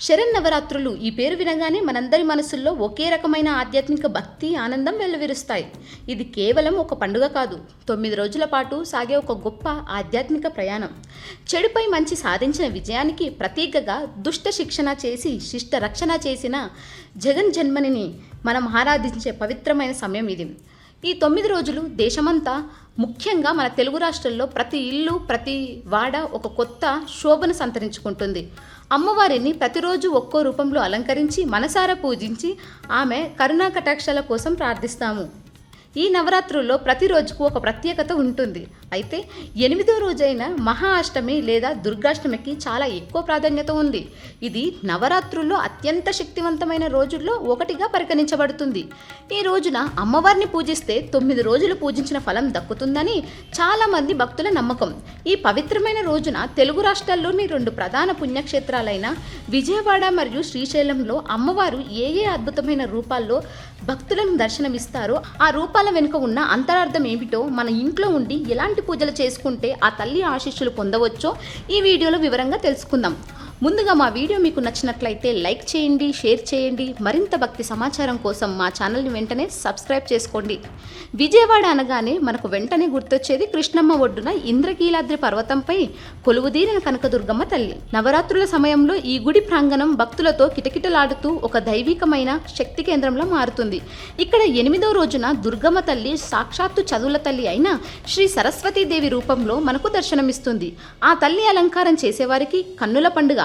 శరన్నవరాత్రులు ఈ పేరు వినగానే మనందరి మనసుల్లో ఒకే రకమైన ఆధ్యాత్మిక భక్తి ఆనందం వెల్లువిరుస్తాయి. ఇది కేవలం ఒక పండుగ కాదు, 9 రోజుల పాటు సాగే ఒక గొప్ప ఆధ్యాత్మిక ప్రయాణం. చెడుపై మంచి సాధించిన విజయానికి ప్రతీకగా దుష్ట శిక్షణ చేసి శిష్ట రక్షణ చేసిన జగన్ జన్మనిని మనం ఆరాధించే పవిత్రమైన సమయం ఇది. ఈ 9 రోజులు దేశమంతా, ముఖ్యంగా మన తెలుగు రాష్ట్రాల్లో ప్రతి ఇల్లు, ప్రతి వాడ ఒక కొత్త శోభను సంతరించుకుంటుంది. అమ్మవారిని ప్రతిరోజు ఒక్కో రూపంలో అలంకరించి మనసారా పూజించి ఆమె కరుణా కటాక్షాల కోసం ప్రార్థిస్తాము. ఈ నవరాత్రుల్లో ప్రతిరోజుకు ఒక ప్రత్యేకత ఉంటుంది. అయితే 8వ రోజైన మహా అష్టమి లేదా దుర్గాష్టమికి చాలా ఎక్కువ ప్రాధాన్యత ఉంది. ఇది నవరాత్రుల్లో అత్యంత శక్తివంతమైన రోజుల్లో ఒకటిగా పరిగణించబడుతుంది. ఈ రోజున అమ్మవారిని పూజిస్తే 9 రోజులు పూజించిన ఫలం దక్కుతుందని చాలామంది భక్తుల నమ్మకం. ఈ పవిత్రమైన రోజున తెలుగు రాష్ట్రాల్లోని 2 ప్రధాన పుణ్యక్షేత్రాలైన విజయవాడ మరియు శ్రీశైలంలో అమ్మవారు ఏ అద్భుతమైన రూపాల్లో భక్తులను దర్శనమిస్తారో, ఆ రూపాల వెనుక ఉన్న అంతరార్థం ఏమిటో, మన ఇంట్లో ఉండి ఎలాంటి పూజలు చేసుకుంటే ఆ తల్లి ఆశీస్సులు పొందవచ్చో ఈ వీడియోలో వివరంగా తెలుసుకుందాం. ముందుగా మా వీడియో మీకు నచ్చినట్లయితే లైక్ చేయండి, షేర్ చేయండి. మరింత భక్తి సమాచారం కోసం మా ఛానల్ని వెంటనే సబ్స్క్రైబ్ చేసుకోండి. విజయవాడ అనగానే మనకు వెంటనే గుర్తొచ్చేది కృష్ణమ్మ ఒడ్డున ఇంద్రకీలాద్రి పర్వతంపై కొలువుదీరిన కనకదుర్గమ్మ తల్లి. నవరాత్రుల సమయంలో ఈ గుడి ప్రాంగణం భక్తులతో కిటకిటలాడుతూ ఒక దైవికమైన శక్తి కేంద్రంలో మారుతుంది. ఇక్కడ 8వ రోజున దుర్గమ్మ తల్లి సాక్షాత్తు చదువుల తల్లి అయిన శ్రీ సరస్వతీదేవి రూపంలో మనకు దర్శనమిస్తుంది. ఆ తల్లి అలంకారం చేసేవారికి కన్నుల పండుగ,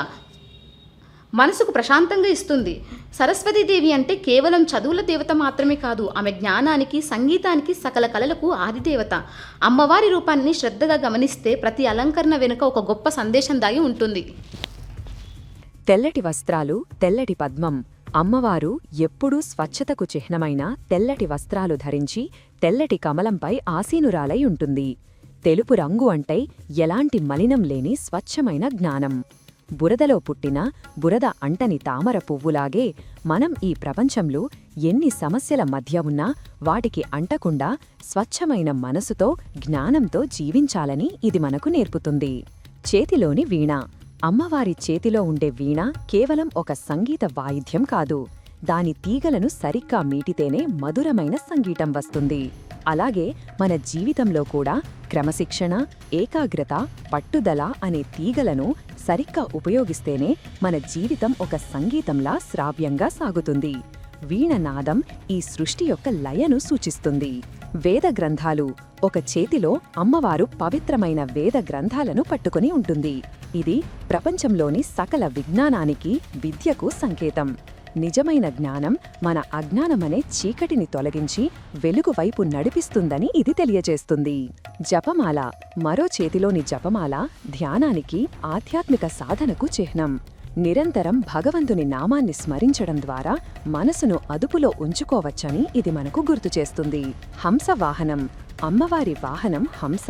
మనసుకు ప్రశాంతంగా ఇస్తుంది. సరస్వతీదేవి అంటే కేవలం చదువుల దేవత మాత్రమే కాదు, ఆమె జ్ఞానానికి, సంగీతానికి, సకల కళలకు ఆదిదేవత. అమ్మవారి రూపాన్ని శ్రద్ధగా గమనిస్తే ప్రతి అలంకరణ వెనుక ఒక గొప్ప సందేశం దాగి ఉంటుంది. తెల్లటి వస్త్రాలు, తెల్లటి పద్మం. అమ్మవారు ఎప్పుడూ స్వచ్ఛతకు చిహ్నమైన తెల్లటి వస్త్రాలు ధరించి తెల్లటి కమలంపై ఆసీనురాలై ఉంటుంది. తెలుపు రంగు అంటే ఎలాంటి మలినం లేని స్వచ్ఛమైన జ్ఞానం. బురదలో పుట్టిన, బురద అంటని తామర పువ్వులాగే మనం ఈ ప్రపంచంలో ఎన్ని సమస్యల మధ్య ఉన్నా వాటికి అంటకుండా స్వచ్ఛమైన మనసుతో, జ్ఞానంతో జీవించాలని ఇది మనకు నేర్పుతుంది. చేతిలోని వీణ. అమ్మవారి చేతిలో ఉండే వీణ కేవలం ఒక సంగీత వాయిద్యం కాదు, దాని తీగలను సరిగ్గా మీటితేనే మధురమైన సంగీతం వస్తుంది. అలాగే మన జీవితంలో కూడా క్రమశిక్షణ, ఏకాగ్రత, పట్టుదల అనే తీగలను సరిగ్గా ఉపయోగిస్తేనే మన జీవితం ఒక సంగీతంలా శ్రావ్యంగా సాగుతుంది. వీణనాదం ఈ సృష్టి యొక్క లయను సూచిస్తుంది. వేద గ్రంథాలు. ఒక చేతిలో అమ్మవారు పవిత్రమైన వేద గ్రంథాలను పట్టుకుని ఉంటుంది. ఇది ప్రపంచంలోని సకల విజ్ఞానానికి, విద్యకు సంకేతం. నిజమైన జ్ఞానం మన అజ్ఞానమనే చీకటిని తొలగించి వెలుగు వైపు నడిపిస్తుందని ఇది తెలియజేస్తుంది. జపమాల. మరో చేతిలోని జపమాల ధ్యానానికి, ఆధ్యాత్మిక సాధనకు చిహ్నం. నిరంతరం భగవంతుని నామాన్ని స్మరించడం ద్వారా మనసును అదుపులో ఉంచుకోవచ్చని ఇది మనకు గుర్తుచేస్తుంది. హంస వాహనం. అమ్మవారి వాహనం హంస.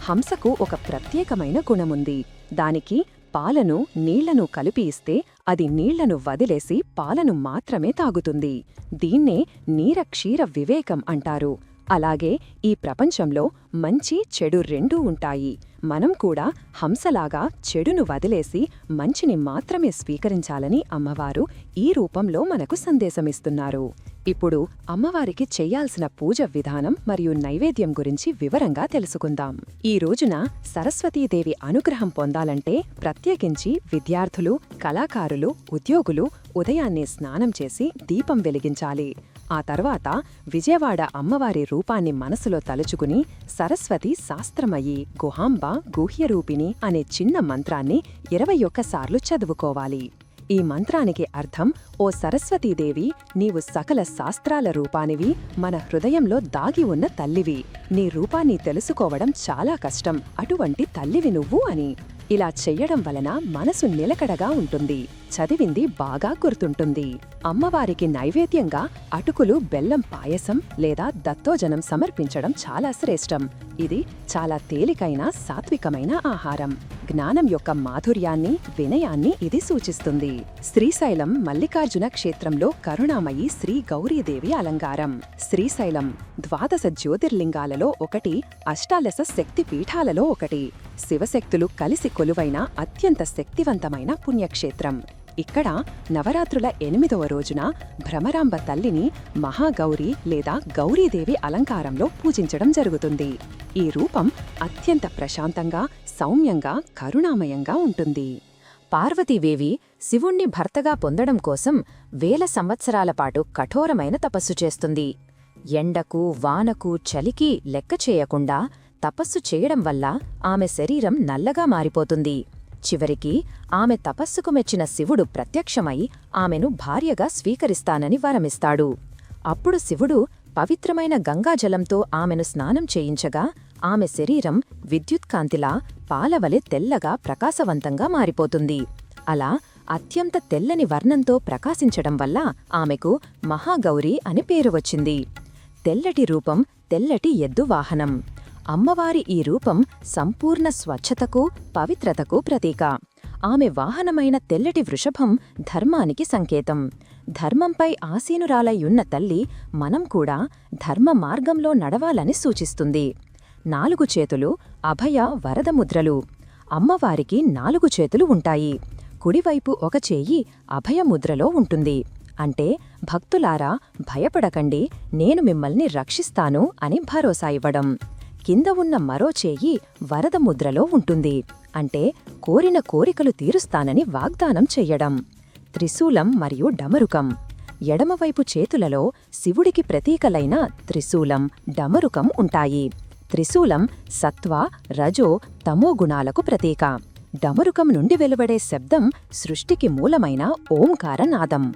హంసకు ఒక ప్రత్యేకమైన గుణముంది. దానికి పాలను, నీళ్లను కలిపి ఇస్తే అది నీళ్లను వదిలేసి పాలను మాత్రమే తాగుతుంది. దీన్నే నీరక్షీర వివేకం అంటారు. అలాగే ఈ ప్రపంచంలో మంచి, చెడు రెండూ ఉంటాయి. మనం కూడా హంసలాగా చెడును వదిలేసి మంచిని మాత్రమే స్వీకరించాలని అమ్మవారు ఈ రూపంలో మనకు సందేశమిస్తున్నారు. ఇప్పుడు అమ్మవారికి చెయ్యాల్సిన పూజ విధానం మరియు నైవేద్యం గురించి వివరంగా తెలుసుకుందాం. ఈ రోజున సరస్వతీదేవి అనుగ్రహం పొందాలంటే ప్రత్యేకించి విద్యార్థులు, కళాకారులు, ఉద్యోగులు ఉదయాన్నే స్నానం చేసి దీపం వెలిగించాలి. ఆ తర్వాత విజయవాడ అమ్మవారి రూపాన్ని మనసులో తలుచుకుని సరస్వతి శాస్త్రమయి, గుహాంబ, గుహ్యరూపిణి అనే చిన్న మంత్రాన్ని 21 సార్లు చదువుకోవాలి. ఈ మంత్రానికి అర్థం, ఓ సరస్వతీదేవి, నీవు సకల శాస్త్రాల రూపానివి, మన హృదయంలో దాగి ఉన్న తల్లివి. నీ రూపాన్ని తెలుసుకోవడం చాలా కష్టం, అటువంటి తల్లివి నువ్వు అని. ఇలా చెయ్యడం వలన మనసు నిలకడగా ఉంటుంది, చదివింది బాగా గుర్తుంటుంది. అమ్మవారికి నైవేద్యంగా అటుకులు, బెల్లం పాయసం లేదా దత్తోజనం సమర్పించడం చాలా శ్రేష్టం. ఇది చాలా తేలికైన, సాత్వికమైన ఆహారం. జ్ఞానం యొక్క మాధుర్యాన్ని, వినయాన్ని ఇది సూచిస్తుంది. శ్రీశైలం మల్లికార్జున క్షేత్రంలో కరుణామయి శ్రీ గౌరీదేవి అలంకారం. శ్రీశైలం 12 జ్యోతిర్లింగాలలో ఒకటి, అష్టాదశ శక్తి పీఠాలలో ఒకటి. శివశక్తులు కలిసి కొలువైన అత్యంత శక్తివంతమైన పుణ్యక్షేత్రం. ఇక్కడ నవరాత్రుల 8వ రోజున భ్రమరాంబ తల్లిని మహాగౌరి లేదా గౌరీదేవి అలంకారంలో పూజించడం జరుగుతుంది. ఈ రూపం అత్యంత ప్రశాంతంగా, సౌమ్యంగా, కరుణామయంగా ఉంటుంది. పార్వతీదేవి శివుణ్ణి భర్తగా పొందడం కోసం వేల సంవత్సరాల పాటు కఠోరమైన తపస్సు చేస్తుంది. ఎండకు, వానకు, చలికి లెక్క చేయకుండా తపస్సు చేయడం వల్ల ఆమె శరీరం నల్లగా మారిపోతుంది. చివరికి ఆమె తపస్సుకు మెచ్చిన శివుడు ప్రత్యక్షమై ఆమెను భార్యగా స్వీకరిస్తానని వరమిస్తాడు. అప్పుడు శివుడు పవిత్రమైన గంగాజలంతో ఆమెను స్నానం చేయించగా ఆమె శరీరం విద్యుత్కాంతిలా పాలవలె తెల్లగా ప్రకాశవంతంగా మారిపోతుంది. అలా అత్యంత తెల్లని వర్ణంతో ప్రకాశించడం వల్ల ఆమెకు మహాగౌరి అని పేరు వచ్చింది. తెల్లటి రూపం, తెల్లటి ఎద్దు వాహనం. అమ్మవారి ఈ రూపం సంపూర్ణ స్వచ్ఛతకు, పవిత్రతకు ప్రతీక. ఆమె వాహనమైన తెల్లటి వృషభం ధర్మానికి సంకేతం. ధర్మంపై ఆసీనురాలయ్యున్న తల్లి మనం కూడా ధర్మ మార్గంలో నడవాలని సూచిస్తుంది. 4 చేతులు అభయ వరదముద్రలు. అమ్మవారికి 4 చేతులు ఉంటాయి. కుడివైపు ఒక చేయి అభయముద్రలో ఉంటుంది. అంటే భక్తులారా భయపడకండి, నేను మిమ్మల్ని రక్షిస్తాను అని భరోసా ఇవ్వడం. కింద ఉన్న మరో చేయి వరదముద్రలో ఉంటుంది. అంటే కోరిన కోరికలు తీరుస్తానని వాగ్దానం చెయ్యడం. త్రిశూలం మరియు డమరుకం. ఎడమవైపు చేతులలో శివుడికి ప్రతీకలైన త్రిశూలం, డమరుకం ఉంటాయి. త్రిశూలం సత్వ, రజో, తమో గుణాలకు ప్రతీక. డమరుకం నుండి వెలువడే శబ్దం సృష్టికి మూలమైన ఓంకారనాదం.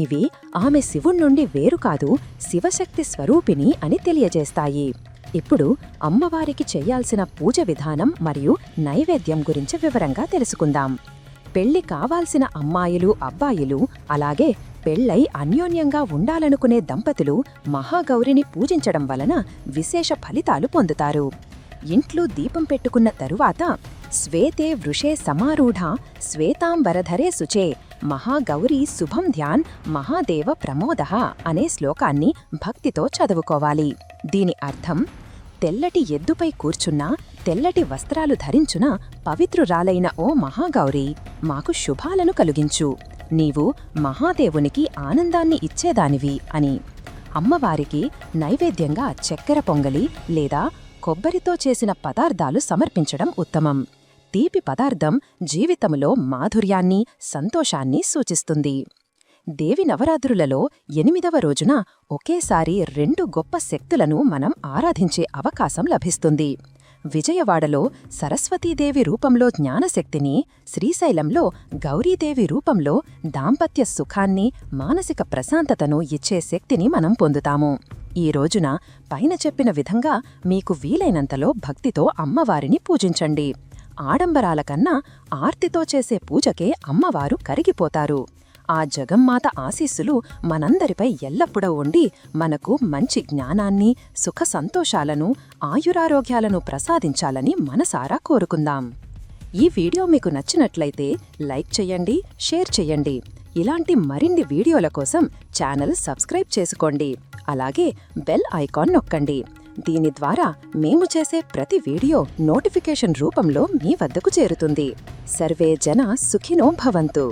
ఇవి ఆమె శివుణ్ణుండి వేరుకాదు, శివశక్తి స్వరూపిణి అని తెలియజేస్తాయి. ఇప్పుడు అమ్మవారికి చెయ్యాల్సిన పూజ విధానం మరియు నైవేద్యం గురించి వివరంగా తెలుసుకుందాం. పెళ్లి కావాల్సిన అమ్మాయిలు, అబ్బాయిలు, అలాగే పెళ్లై అన్యోన్యంగా ఉండాలనుకునే దంపతులు మహాగౌరిని పూజించడం వలన విశేష ఫలితాలు పొందుతారు. ఇంట్లో దీపం పెట్టుకున్న తరువాత శ్వేతే వృషే సమారూఢ శ్వేతాంబరధరే శుచే మహాగౌరీ శుభం ధ్యాన్ మహాదేవ ప్రమోదః అనే శ్లోకాన్ని భక్తితో చదువుకోవాలి. దీని అర్థం, తెల్లటి ఎద్దుపై కూర్చున్న, తెల్లటి వస్త్రాలు ధరించున పవిత్రురాలైన ఓ మహాగౌరీ, మాకు శుభాలను కలిగించు. నీవు మహాదేవునికి ఆనందాన్ని ఇచ్చేదానివి అని. అమ్మవారికి నైవేద్యంగా చక్కెర పొంగలి లేదా కొబ్బరితో చేసిన పదార్థాలు సమర్పించడం ఉత్తమం. తీపి పదార్థం జీవితంలో మాధుర్యాన్ని, సంతోషాన్ని సూచిస్తుంది. దేవి నవరాత్రులలో 8వ రోజున ఒకేసారి 2 గొప్ప శక్తులను మనం ఆరాధించే అవకాశం లభిస్తుంది. విజయవాడలో సరస్వతీదేవి రూపంలో జ్ఞానశక్తిని, శ్రీశైలంలో గౌరీదేవి రూపంలో దాంపత్య సుఖాన్ని, మానసిక ప్రశాంతతను ఇచ్చే శక్తిని మనం పొందుతాము. ఈ రోజున పైన చెప్పిన విధంగా మీకు వీలైనంతలో భక్తితో అమ్మవారిని పూజించండి. ఆడంబరాల కన్నా ఆర్తితో చేసే పూజకే అమ్మవారు కరిగిపోతారు. ఆ జగమ్మాత ఆశీస్సులు మనందరిపై ఎల్లప్పుడూ ఉండి మనకు మంచి జ్ఞానాన్ని, సుఖ సంతోషాలను, ఆయురారోగ్యాలను ప్రసాదించాలని మనసారా కోరుకుందాం. ఈ వీడియో మీకు నచ్చినట్లయితే లైక్ చెయ్యండి, షేర్ చెయ్యండి. ఇలాంటి మరిన్ని వీడియోల కోసం ఛానల్ సబ్స్క్రైబ్ చేసుకోండి. అలాగే బెల్ ఐకాన్ నొక్కండి. దీని ద్వారా మేము చేసే ప్రతి వీడియో నోటిఫికేషన్ రూపంలో మీ వద్దకు చేరుతుంది. సర్వే జన సుఖినో భవంతు.